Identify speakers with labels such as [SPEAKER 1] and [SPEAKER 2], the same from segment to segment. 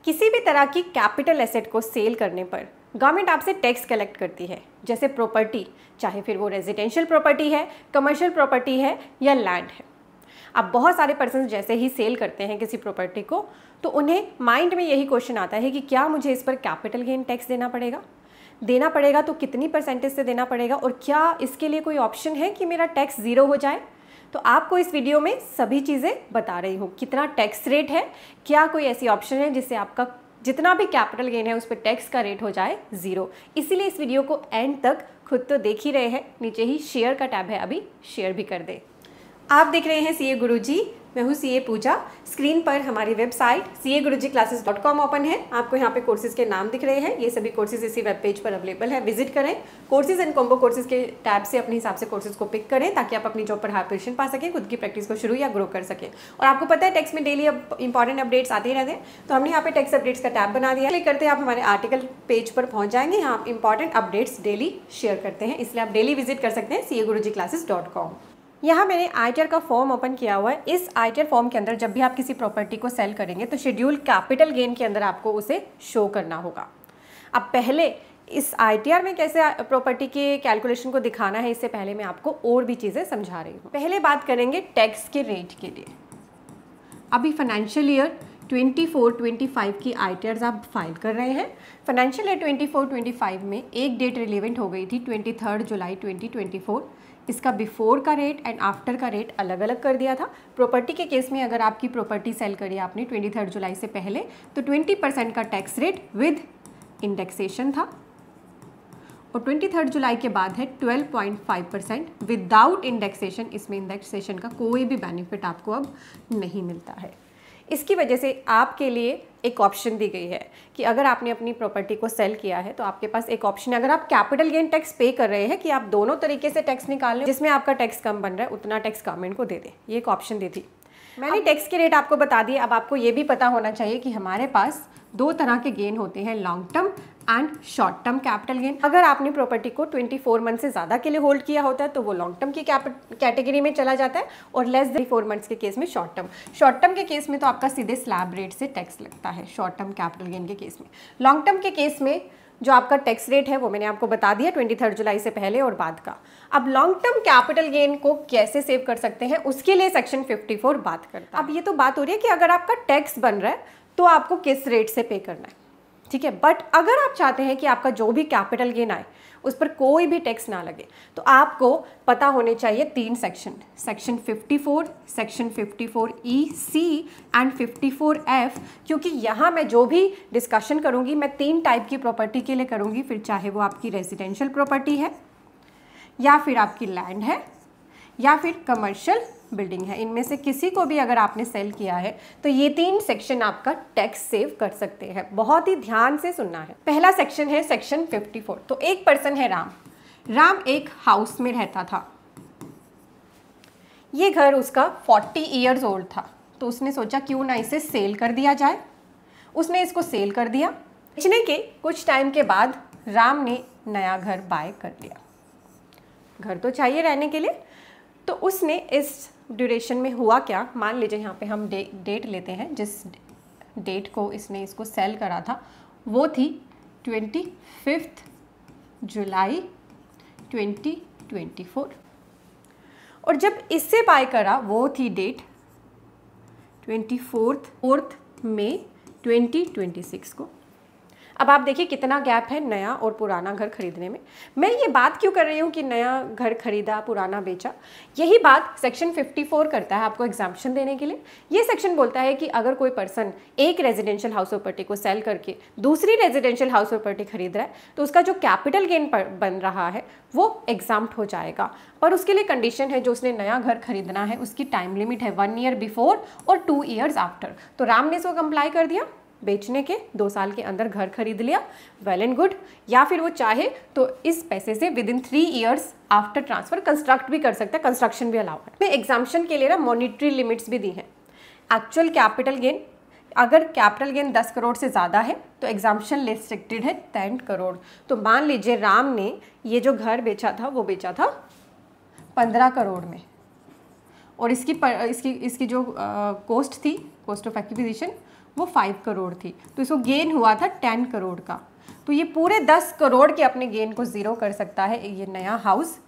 [SPEAKER 1] किसी भी तरह की कैपिटल एसेट को सेल करने पर गवर्नमेंट आपसे टैक्स कलेक्ट करती है, जैसे प्रॉपर्टी, चाहे फिर वो रेजिडेंशियल प्रॉपर्टी है, कमर्शियल प्रॉपर्टी है या लैंड है। अब बहुत सारे पर्सन जैसे ही सेल करते हैं किसी प्रॉपर्टी को, तो उन्हें माइंड में यही क्वेश्चन आता है कि क्या मुझे इस पर कैपिटल गेन टैक्स देना पड़ेगा तो कितनी परसेंटेज से देना पड़ेगा, और क्या इसके लिए कोई ऑप्शन है कि मेरा टैक्स ज़ीरो हो जाए। तो आपको इस वीडियो में सभी चीज़ें बता रही हूँ, कितना टैक्स रेट है, क्या कोई ऐसी ऑप्शन है जिससे आपका जितना भी कैपिटल गेन है उस पर टैक्स का रेट हो जाए ज़ीरो। इसीलिए इस वीडियो को एंड तक खुद तो देख ही रहे हैं, नीचे ही शेयर का टैब है, अभी शेयर भी कर दे। आप देख रहे हैं सीए गुरुजी, मैं हूँ सीए पूजा। स्क्रीन पर हमारी वेबसाइट CA-Guruji-Classes.com ओपन है। आपको यहाँ पे कोर्सेज़ के नाम दिख रहे हैं, ये सभी कोर्सेज़ इसी वेब पेज पर अवेलेबल है, विजिट करें। कोर्सेज़ एंड कॉम्बो कोर्सेज़ के टैब से अपने हिसाब से कोर्सेज़ को पिक करें ताकि आप अपनी जॉब पर हाई पोजीशन पा सकें, खुद की प्रैक्टिस को शुरू या ग्रो कर सकें। और आपको पता है टैक्स में डेली अब इंपॉर्टेंट अपडेट्स आते ही रहते हैं, तो हमने यहाँ पे टैक्स अपडेट्स का टैब बना दिया। क्लिक करते हैं आप हमारे आर्टिकल पेज पर पहुँच जाएंगे, यहाँ आप इंपॉर्टेंट अपडेट्स डेली शेयर करते हैं, इसलिए आप डेली विजिट कर सकते हैं CA-Guruji-Classes.com। यहाँ मैंने ITR का फॉर्म ओपन किया हुआ है। इस ITR फॉर्म के अंदर जब भी आप किसी प्रॉपर्टी को सेल करेंगे तो शेड्यूल कैपिटल गेन के अंदर आपको उसे शो करना होगा। अब पहले इस ITR में कैसे प्रॉपर्टी के कैलकुलेशन को दिखाना है, इससे पहले मैं आपको और भी चीज़ें समझा रही हूँ। पहले बात करेंगे टैक्स के रेट के लिए। अभी फाइनेंशियल ईयर 24-25 की ITRs आप फाइल कर रहे हैं। फाइनेंशियल ईयर 24-25 में एक डेट रिलेवेंट हो गई थी 23 जुलाई 2024। इसका बिफोर का रेट एंड आफ्टर का रेट अलग अलग कर दिया था। प्रॉपर्टी के केस में अगर आपकी प्रॉपर्टी सेल करी आपने 23 जुलाई से पहले तो 20% का टैक्स रेट विद इंडेक्सेशन था, और 23 जुलाई के बाद है 12.5% विदाउट इंडेक्सेशन। इसमें इंडेक्सेशन का कोई भी बेनिफिट आपको अब नहीं मिलता है। इसकी वजह से आपके लिए एक ऑप्शन दी गई है कि अगर आपने अपनी प्रॉपर्टी को सेल किया है तो आपके पास एक ऑप्शन है, अगर आप कैपिटल गेन टैक्स पे कर रहे हैं, कि आप दोनों तरीके से टैक्स निकाल लें, जिसमें आपका टैक्स कम बन रहा है उतना टैक्स गवर्नमेंट को दे दे। ये एक ऑप्शन दी थी। मैंने टैक्स के रेट आपको बता दिए। अब आपको ये भी पता होना चाहिए कि हमारे पास दो तरह के गेन होते हैं, long term and short term capital gain. अगर आपने प्रॉपर्टी को 24 मंथ से ज़्यादा के लिए होल्ड किया होता है तो वो लॉन्ग टर्म की कैटेगरी में चला जाता है, और लेस देन 4 मंथ्स के केस में शॉर्ट टर्म के केस में तो आपका सीधे स्लैब रेट से टैक्स लगता है शॉर्ट टर्म कैपिटल गेन के केस में। लॉन्ग टर्म के केस में जो आपका टैक्स रेट है वो मैंने आपको बता दिया 23 जुलाई से पहले और बाद का। अब लॉन्ग टर्म कैपिटल गेन को कैसे सेव कर सकते हैं उसके लिए सेक्शन 54 बात करता है। अब ये तो बात हो रही है कि अगर आपका टैक्स बन रहा है तो आपको किस रेट से पे करना है, ठीक है। बट अगर आप चाहते हैं कि आपका जो भी कैपिटल गेन आए उस पर कोई भी टैक्स ना लगे, तो आपको पता होने चाहिए 3 section 54, section 54EC and 54F, क्योंकि यहाँ मैं जो भी डिस्कशन करूँगी मैं 3 टाइप की प्रॉपर्टी के लिए करूँगी, फिर चाहे वो आपकी रेजिडेंशियल प्रॉपर्टी है या फिर आपकी लैंड है या फिर कमर्शियल बिल्डिंग है। इनमें से किसी को भी अगर आपने सेल किया है तो ये 3 सेक्शन आपका टैक्स सेव कर सकते हैं। बहुत ही ध्यान से सुनना है। पहला सेक्शन है सेक्शन 54। तो एक पर्सन है राम एक हाउस में रहता था। ये घर उसका 40 ईयर्स ओल्ड था, तो उसने सोचा क्यों ना इसे सेल कर दिया जाए। उसने इसको सेल कर दिया। बेचने के कुछ टाइम के बाद राम ने नया घर बाय कर लिया। घर तो चाहिए रहने के लिए, तो उसने इस ड्यूरेशन में हुआ क्या, मान लीजिए यहाँ पे हम डेट लेते हैं, जिस डेट को इसको सेल करा था वो थी 25 जुलाई 2024, और जब इससे बाय करा वो थी डेट 24 मई 2026 को। अब आप देखिए कितना गैप है नया और पुराना घर खरीदने में। मैं ये बात क्यों कर रही हूँ कि नया घर खरीदा पुराना बेचा, यही बात सेक्शन 54 करता है आपको एग्जाम्पशन देने के लिए। ये सेक्शन बोलता है कि अगर कोई पर्सन एक रेजिडेंशियल हाउस प्रॉपर्टी को सेल करके दूसरी रेजिडेंशियल हाउस प्रॉपर्टी खरीद रहा है तो उसका जो कैपिटल गेन बन रहा है वो एग्जाम्प्ट हो जाएगा, पर उसके लिए कंडीशन है, जो उसने नया घर खरीदना है उसकी टाइम लिमिट है 1 ईयर बिफोर और 2 ईयर्स आफ्टर। तो राम ने इसको कंप्लाई कर दिया, बेचने के 2 साल के अंदर घर खरीद लिया, वेल एंड गुड। या फिर वो चाहे तो इस पैसे से with in 3 years after transfer construct भी कर सकता है, कंस्ट्रक्शन भी अलाउ है। एग्जाम्पशन के लिए ना मॉनिटरी लिमिट्स भी दी हैं। एक्चुअल कैपिटल गेन, अगर कैपिटल गेन 10 करोड़ से ज़्यादा है तो एग्जाम्पशन रिस्ट्रिक्टेड है 10 करोड़। तो मान लीजिए राम ने ये जो घर बेचा था वो बेचा था 15 करोड़ में, और इसकी जो कॉस्ट थी, कॉस्ट ऑफ एक्विजिशन, वो 5 करोड़ थी, तो इसको गेन हुआ था 10 करोड़ का। तो ये पूरे 10 करोड़ के अपने गेन को ज़ीरो कर सकता है ये नया हाउस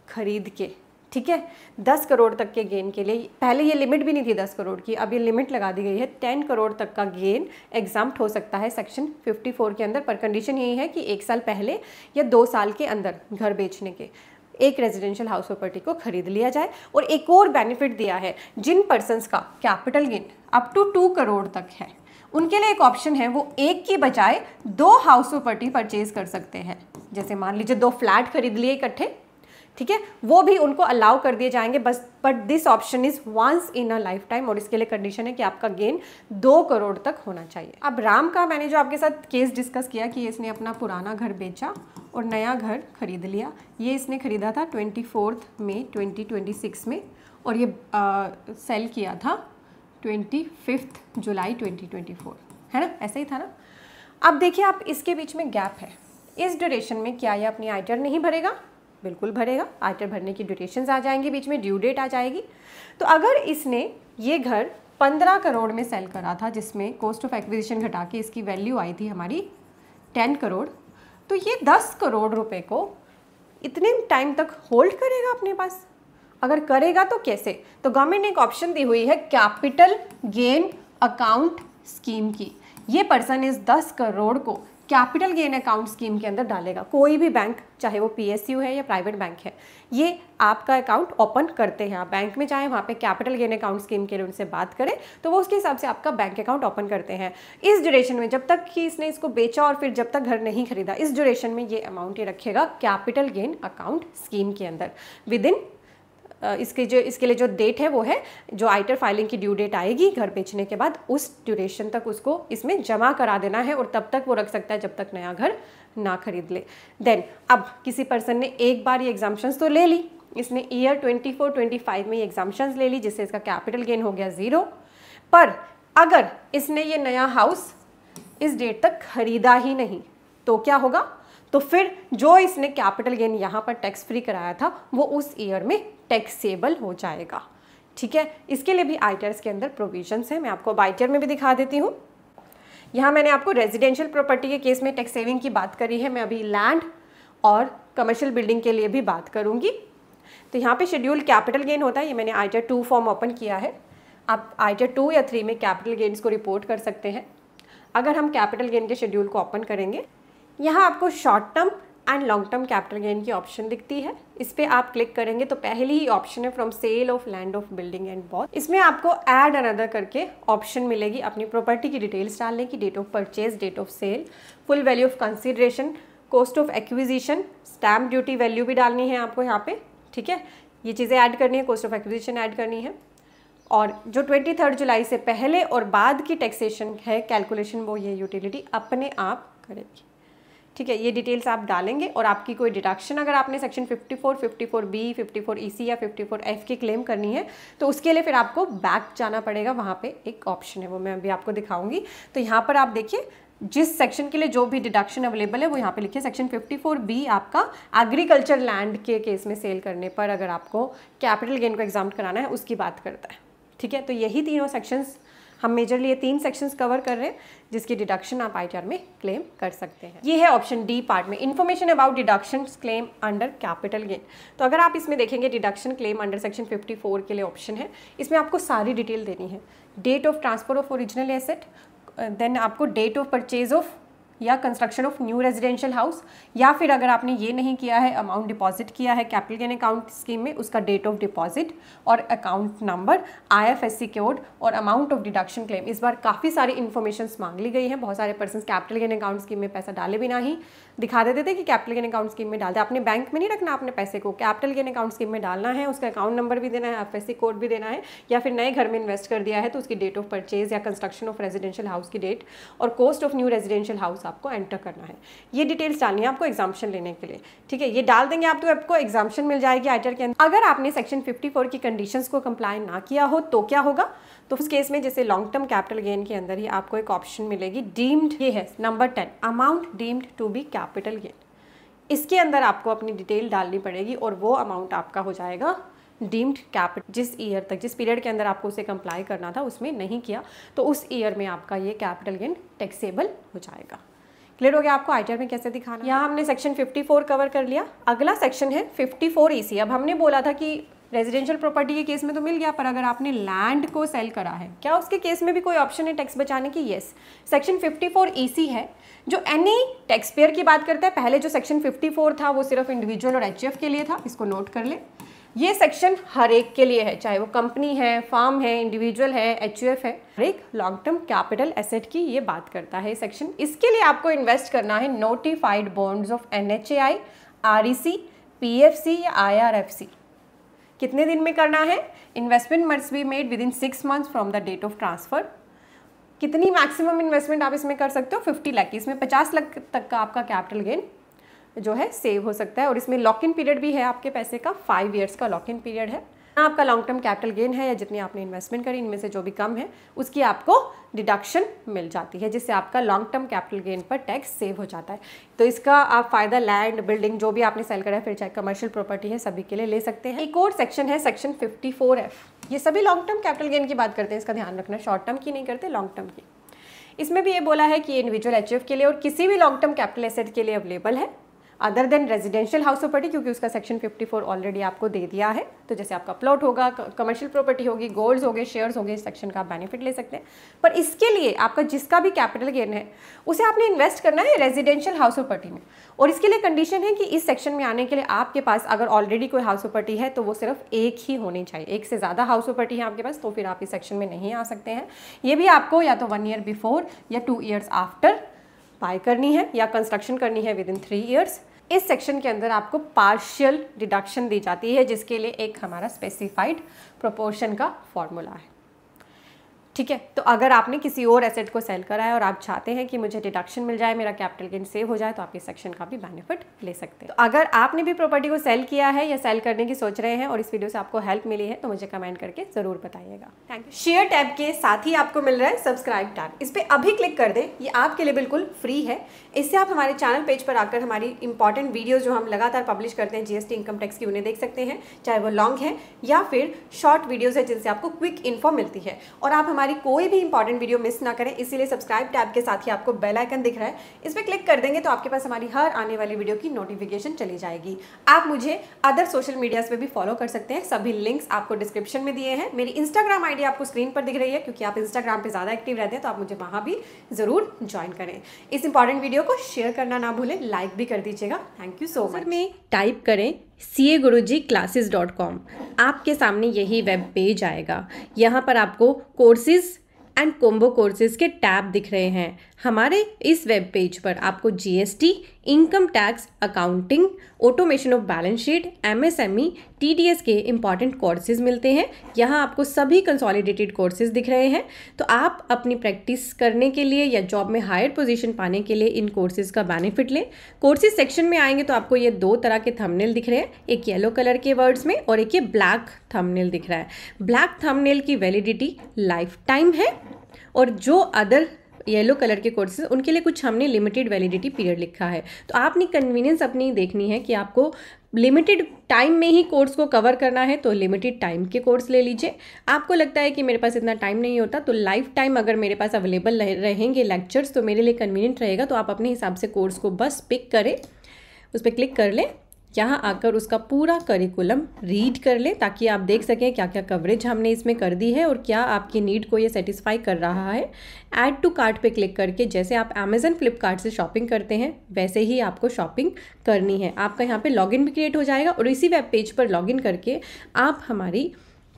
[SPEAKER 1] खरीद के। ठीक है, 10 करोड़ तक के गेन के लिए, पहले ये लिमिट भी नहीं थी 10 करोड़ की, अब ये लिमिट लगा दी गई है 10 करोड़ तक का गेन एग्जाम्प्ट हो सकता है सेक्शन 54 के अंदर। पर कंडीशन यही है कि 1 साल पहले या 2 साल के अंदर घर बेचने के एक रेजिडेंशियल हाउस प्रॉपर्टी को खरीद लिया जाए। और एक और बेनिफिट दिया है, जिन पर्सनस का capital gain up to 2 crore तक है उनके लिए एक ऑप्शन है, वो एक की बजाय 2 हाउस प्रॉपर्टी परचेज कर सकते हैं। जैसे मान लीजिए 2 फ्लैट खरीद लिए इकट्ठे, ठीक है, वो भी उनको अलाउ कर दिए जाएंगे, बस but this option is once in a life time. और इसके लिए कंडीशन है कि आपका गेन 2 करोड़ तक होना चाहिए। अब राम का मैंने जो आपके साथ केस डिस्कस किया कि इसने अपना पुराना घर बेचा और नया घर खरीद लिया, ये इसने खरीदा था 24 मई 2026 में और ये सेल किया था 25 जुलाई 2024, है ना, ऐसे ही था ना। अब देखिए आप इसके बीच में गैप है, इस ड्यूरेशन में क्या ये अपनी आइटर नहीं भरेगा? बिल्कुल भरेगा। आइटर भरने की ड्यूरेशंस आ जाएंगी, बीच में ड्यू डेट आ जाएगी। तो अगर इसने ये घर 15 करोड़ में सेल करा था, जिसमें कॉस्ट ऑफ एक्विजिशन घटा के इसकी वैल्यू आई थी हमारी 10 करोड़, तो ये 10 करोड़ रुपए को इतने टाइम तक होल्ड करेगा अपने पास? अगर करेगा तो कैसे? तो गवर्नमेंट ने एक ऑप्शन दी हुई है कैपिटल गेन अकाउंट स्कीम की। ये पर्सन इस 10 करोड़ को कैपिटल गेन अकाउंट स्कीम के अंदर डालेगा। कोई भी बैंक, चाहे वो PSU है या प्राइवेट बैंक है, ये आपका अकाउंट ओपन करते हैं। आप बैंक में जाएं, वहाँ पे कैपिटल गेन अकाउंट स्कीम के लिए उनसे बात करें तो वो उसके हिसाब से आपका बैंक अकाउंट ओपन करते हैं। इस ड्यूरेशन में, जब तक कि इसने इसको बेचा और फिर जब तक घर नहीं खरीदा, इस ड्यूरेशन में ये अमाउंट ये रखेगा कैपिटल गेन अकाउंट स्कीम के अंदर। विद इन इसके लिए जो डेट है वो है जो आइटर फाइलिंग की ड्यू डेट आएगी घर बेचने के बाद, उस ड्यूरेशन तक उसको इसमें जमा करा देना है और तब तक वो रख सकता है जब तक नया घर ना खरीद ले। देन अब किसी पर्सन ने एक बार ये एग्जाम्पशंस तो ले ली, इसने ईयर 24-25 में ये एग्जाम्पशंस ले ली, जिससे इसका कैपिटल गेन हो गया 0। पर अगर इसने ये नया हाउस इस डेट तक खरीदा ही नहीं तो क्या होगा? तो फिर जो इसने कैपिटल गेन यहाँ पर टैक्स फ्री कराया था वो उस ईयर में टैक्सेबल हो जाएगा। ठीक है, इसके लिए भी आइटर्स के अंदर प्रोविजंस हैं। मैं आपको आइटर में भी दिखा देती हूँ। यहाँ मैंने आपको रेजिडेंशियल प्रॉपर्टी के केस में टैक्स सेविंग की बात करी है, मैं अभी लैंड और कमर्शियल बिल्डिंग के लिए भी बात करूँगी। तो यहाँ पे शेड्यूल कैपिटल गेन होता है, ये मैंने आइटर 2 फॉर्म ओपन किया है। आप आइटर 2 या 3 में कैपिटल गेन्स को रिपोर्ट कर सकते हैं। अगर हम कैपिटल गेन के शेड्यूल को ओपन करेंगे, यहाँ आपको short term and long term capital gain की ऑप्शन दिखती है। इस पर आप क्लिक करेंगे तो पहली ही ऑप्शन है from sale of land of building and both. इसमें आपको ऐड अनदर करके ऑप्शन मिलेगी अपनी प्रॉपर्टी की डिटेल्स डालने की, date of purchase, date of sale, full value of consideration, cost of acquisition, stamp duty value भी डालनी है आपको यहाँ पे। ठीक है, ये चीज़ें ऐड करनी है, कॉस्ट ऑफ एक्विजिशन ऐड करनी है। और जो 23 जुलाई से पहले और बाद की टैक्सेशन है कैलकुलेशन, वो ये यूटिलिटी अपने आप करेगी। ठीक है, ये डिटेल्स आप डालेंगे और आपकी कोई डिडक्शन अगर आपने सेक्शन 54, 54B, 54EC या 54F की क्लेम करनी है तो उसके लिए फिर आपको बैक जाना पड़ेगा। वहाँ पे एक ऑप्शन है, वो मैं अभी आपको दिखाऊंगी। तो यहाँ पर आप देखिए जिस सेक्शन के लिए जो भी डिडक्शन अवेलेबल है वो यहाँ पे लिखिए। सेक्शन 54B आपका एग्रीकल्चर लैंड के केस में सेल करने पर अगर आपको कैपिटल गेन को एग्जाम्प्ट कराना है उसकी बात करता है। ठीक है, तो यही तीनों सेक्शंस हम मेजरली ये 3 सेक्शंस कवर कर रहे हैं जिसकी डिडक्शन आप आइटर में क्लेम कर सकते हैं। ये है ऑप्शन डी पार्ट में, information about deductions claim under capital gain. तो अगर आप इसमें देखेंगे डिडक्शन क्लेम अंडर सेक्शन 54 के लिए ऑप्शन है, इसमें आपको सारी डिटेल देनी है। Date of transfer of original asset, then आपको डेट ऑफ परचेज ऑफ या construction of new residential house, या फिर अगर आपने ये नहीं किया है अमाउंट डिपॉजिट किया है कैपिटल गेन अकाउंट स्कीम में, उसका डेट ऑफ डिपॉजिट और अकाउंट नंबर, IFSC कोड और अमाउंट ऑफ डिडक्शन क्लेम। इस बार काफ़ी सारी इन्फॉर्मेशन मांग ली गई है। बहुत सारे person capital gain account scheme में पैसा डाले बिना ही दिखा देते थे कि कैपिटल गेन अकाउंट स्कीम में डालते। अपने बैंक में नहीं रखना अपने पैसे को, कैपिटल गेन अकाउंट स्कीम में डालना है। उसका अकाउंट नंबर भी देना है, IFSC कोड भी देना है, या फिर नए घर में इन्वेस्ट कर दिया है तो उसकी डेट ऑफ परचेज या कंस्ट्रक्शन ऑफ रेजिडेंशियल हाउस की डेट और cost of new residential house आपको एंटर करना है। ये डिटेल्स डालनी है आपको एग्जाम्पशन लेने के लिए। ठीक है, ये डाल देंगे आप तो आपको एग्जाम्पशन मिल जाएगी आइटर के अंदर। अगर आपने सेक्शन 54 की कंडीशंस को कंप्लाई ना किया हो तो क्या होगा? तो उस केस में जैसे लॉन्ग टर्म कैपिटल गेन के अंदर ही आपको एक ऑप्शन मिलेगी डीम्ड, ये है number 10, amount deemed to be capital gain. इसके अंदर आपको अपनी डिटेल डालनी पड़ेगी और वो अमाउंट आपका हो जाएगा डीम्ड कैपिटल जिस ईयर तक, जिस पीरियड के अंदर आपको उसे कंप्लाई करना था उसमें नहीं किया, तो उस ईयर में आपका ये कैपिटल गेन टैक्सेबल हो जाएगा। क्लियर हो गया आपको आईटीआर में कैसे दिखाना। यहाँ हमने सेक्शन 54 कवर कर लिया। अगला सेक्शन है 54 EC। अब हमने बोला था कि रेजिडेंशियल प्रॉपर्टी के केस में तो मिल गया, पर अगर आपने लैंड को सेल करा है, क्या उसके केस में भी कोई ऑप्शन है टैक्स बचाने की? यस, सेक्शन 54 EC है जो एनी टैक्स पेयर की बात करता है। पहले जो सेक्शन 54 था वो सिर्फ इंडिविजुअल और HUF के लिए था, इसको नोट कर ले। ये सेक्शन हर एक के लिए है, चाहे वो कंपनी है, फार्म है, इंडिविजुअल है, HUF है। हर एक लॉन्ग टर्म कैपिटल एसेट की ये बात करता है सेक्शन। इसके लिए आपको इन्वेस्ट करना है notified bonds of NHAI, REC, PFC या IRFC। कितने दिन में करना है? Investment must be made within 6 months from the date of transfer. कितनी मैक्सिमम इन्वेस्टमेंट आप इसमें कर सकते हो? 50 लाख। इसमें 50 लाख तक का आपका कैपिटल गेन जो है सेव हो सकता है। और इसमें लॉक इन पीरियड भी है आपके पैसे का, 5 years का लॉक इन पीरियड है। आपका लॉन्ग टर्म कैपिटल गेन है या जितनी आपने इन्वेस्टमेंट करी इनमें से जो भी कम है उसकी आपको डिडक्शन मिल जाती है, जिससे आपका लॉन्ग टर्म कैपिटल गेन पर टैक्स सेव हो जाता है। तो इसका आप फ़ायदा लैंड, बिल्डिंग जो भी आपने सेल करा है, फिर चाहे कमर्शियल प्रॉपर्टी है, सभी के लिए ले सकते हैं। एक और सेक्शन है सेक्शन 54F। ये सभी लॉन्ग टर्म कैपिटल गेन की बात करते हैं, इसका ध्यान रखना, शॉर्ट टर्म की नहीं करते, लॉन्ग टर्म की। इसमें भी ये बोला है कि इंडिविजुअल HUF के लिए और किसी भी लॉन्ग टर्म कैपिटल एसेट के लिए अवेलेबल है other than residential house property, क्योंकि उसका सेक्शन 54 ऑलरेडी आपको दे दिया है। तो जैसे आपका प्लॉट होगा, कमर्शियल प्रॉपर्टी होगी, गोल्ड्स हो गए, शेयर्स हो गए, इस सेक्शन का आप बेनिफिट ले सकते हैं। पर इसके लिए आपका जिसका भी कैपिटल गेन है उसे आपने इन्वेस्ट करना है रेजिडेंशियल हाउस प्रॉपर्टी में। और इसके लिए कंडीशन है कि इस सेक्शन में आने के लिए आपके पास अगर ऑलरेडी कोई हाउस प्रॉपर्टी है तो वो सिर्फ एक ही होनी चाहिए। एक से ज़्यादा हाउस प्रॉपर्टी है आपके पास तो फिर आप इस सेक्शन में नहीं आ सकते हैं। ये भी आपको या तो 1 year बिफोर या 2 years आफ्टर बाय करनी है या कंस्ट्रक्शन करनी है विद इन 3 years। इस सेक्शन के अंदर आपको पार्शियल डिडक्शन दी जाती है, जिसके लिए एक हमारा स्पेसिफाइड प्रोपोर्शन का फॉर्मूला है। ठीक है, तो अगर आपने किसी और एसेट को सेल करा है और आप चाहते हैं कि मुझे डिडक्शन मिल जाए, मेरा कैपिटल गेन सेव हो जाए, तो आप इस सेक्शन का भी बेनिफिट ले सकते हैं। तो अगर आपने भी प्रॉपर्टी को सेल किया है या सेल करने की सोच रहे हैं और इस वीडियो से आपको हेल्प मिली है तो मुझे कमेंट करके जरूर बताइएगा। Thank you. शेयर टैब के साथ ही आपको मिल रहा है सब्सक्राइब टैब, इस पर अभी क्लिक कर दें, ये आपके लिए बिल्कुल फ्री है। इससे आप हमारे चैनल पेज पर आकर हमारी इंपॉर्टेंट वीडियोज जो हम लगातार पब्लिश करते हैं GST इनकम टैक्स की, उन्हें देख सकते हैं, चाहे वो लॉन्ग है या फिर शॉर्ट वीडियोज़ है जिनसे आपको क्विक इन्फो मिलती है। और आप हमारी कोई भी इंपॉर्टेंट वीडियो मिस ना करें, इसीलिए सब्सक्राइब टैब के साथ ही आपको बेल आइकन दिख रहा है, इस पर क्लिक कर देंगे तो आपके पास हमारी हर आने वाली वीडियो की नोटिफिकेशन चली जाएगी। आप मुझे अदर सोशल मीडियाज पे भी फॉलो कर सकते हैं, सभी लिंक्स आपको डिस्क्रिप्शन में दिए हैं। मेरी इंस्टाग्राम आईडी आपको स्क्रीन पर दिख रही है, क्योंकि आप इंस्टाग्राम पे ज़्यादा एक्टिव रहते हैं, तो आप मुझे वहाँ भी ज़रूर ज्वाइन करें। इस इंपॉर्टेंट वीडियो को शेयर करना ना भूलें, लाइक भी कर दीजिएगा। Thank you so much. में टाइप करें CAGuruji-classes.com, आपके सामने यही वेब पेज आएगा। यहाँ पर आपको कोर्सेज एंड कॉम्बो कोर्सेज के टैब दिख रहे हैं। हमारे इस वेब पेज पर आपको GST, income tax, accounting, automation of balance sheet, MSME, TDS के इम्पॉर्टेंट कोर्सेज मिलते हैं। यहाँ आपको सभी कंसोलिडेटेड कोर्सेज दिख रहे हैं। तो आप अपनी प्रैक्टिस करने के लिए या जॉब में हायर पोजीशन पाने के लिए इन कोर्सेज का बेनिफिट लें। कोर्सेज सेक्शन में आएंगे तो आपको ये 2 तरह के थंबनेल दिख रहे हैं, एक येलो कलर के वर्ड्स में और एक ये ब्लैक थंबनेल दिख रहा है। ब्लैक थंबनेल की वैलिडिटी लाइफ टाइम है और जो अदर येलो कलर के कोर्सेज उनके लिए कुछ हमने लिमिटेड वैलिडिटी पीरियड लिखा है। तो आपने कन्वीनियंस अपनी देखनी है कि आपको लिमिटेड टाइम में ही कोर्स को कवर करना है तो लिमिटेड टाइम के कोर्स ले लीजिए। आपको लगता है कि मेरे पास इतना टाइम नहीं होता तो लाइफ टाइम अगर मेरे पास अवेलेबल रहेंगे लेक्चर्स तो मेरे लिए कन्वीनियंट रहेगा, तो आप अपने हिसाब से कोर्स को बस पिक करें, उस पर क्लिक कर लें, यहाँ आकर उसका पूरा करिकुलम रीड कर लें ताकि आप देख सकें क्या क्या कवरेज हमने इसमें कर दी है और क्या आपकी नीड को ये सेटिस्फाई कर रहा है। ऐड टू कार्ट पे क्लिक करके जैसे आप अमेजन फ्लिपकार्ट से शॉपिंग करते हैं वैसे ही आपको शॉपिंग करनी है। आपका यहाँ पे लॉगिन भी क्रिएट हो जाएगा और इसी वेब पेज पर लॉगिन करके आप हमारी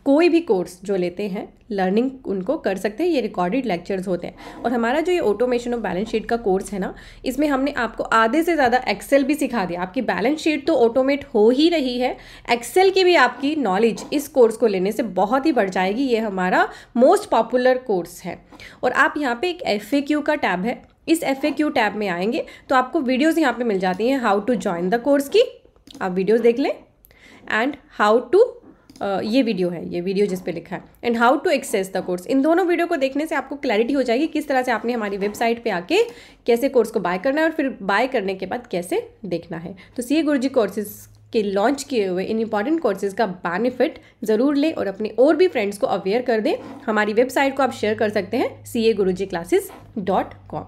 [SPEAKER 1] कोई भी कोर्स जो लेते हैं लर्निंग उनको कर सकते हैं। ये रिकॉर्डेड लेक्चर्स होते हैं। और हमारा जो ये ऑटोमेशन ऑफ बैलेंस शीट का कोर्स है ना, इसमें हमने आपको आधे से ज़्यादा एक्सेल भी सिखा दिया। आपकी बैलेंस शीट तो ऑटोमेट हो ही रही है, एक्सेल की भी आपकी नॉलेज इस कोर्स को लेने से बहुत ही बढ़ जाएगी। ये हमारा मोस्ट पॉपुलर कोर्स है। और आप यहाँ पे एक FAQ का टैब है, इस FAQ टैब में आएंगे तो आपको वीडियोज़ यहाँ पर मिल जाती हैं how to join the course की, आप वीडियोज़ देख लें, एंड हाउ टू ये वीडियो है, ये वीडियो जिस पे लिखा है, and how to access the course. इन दोनों वीडियो को देखने से आपको क्लैरिटी हो जाएगी किस तरह से आपने हमारी वेबसाइट पे आके कैसे कोर्स को बाय करना है और फिर बाय करने के बाद कैसे देखना है। तो CA गुरुजी कोर्सेज के लॉन्च किए हुए इन इंपॉर्टेंट कोर्सेज का बेनिफिट ज़रूर लें और अपने और भी फ्रेंड्स को अवेयर कर दें। हमारी वेबसाइट को आप शेयर कर सकते हैं CA Guruji Classes.com।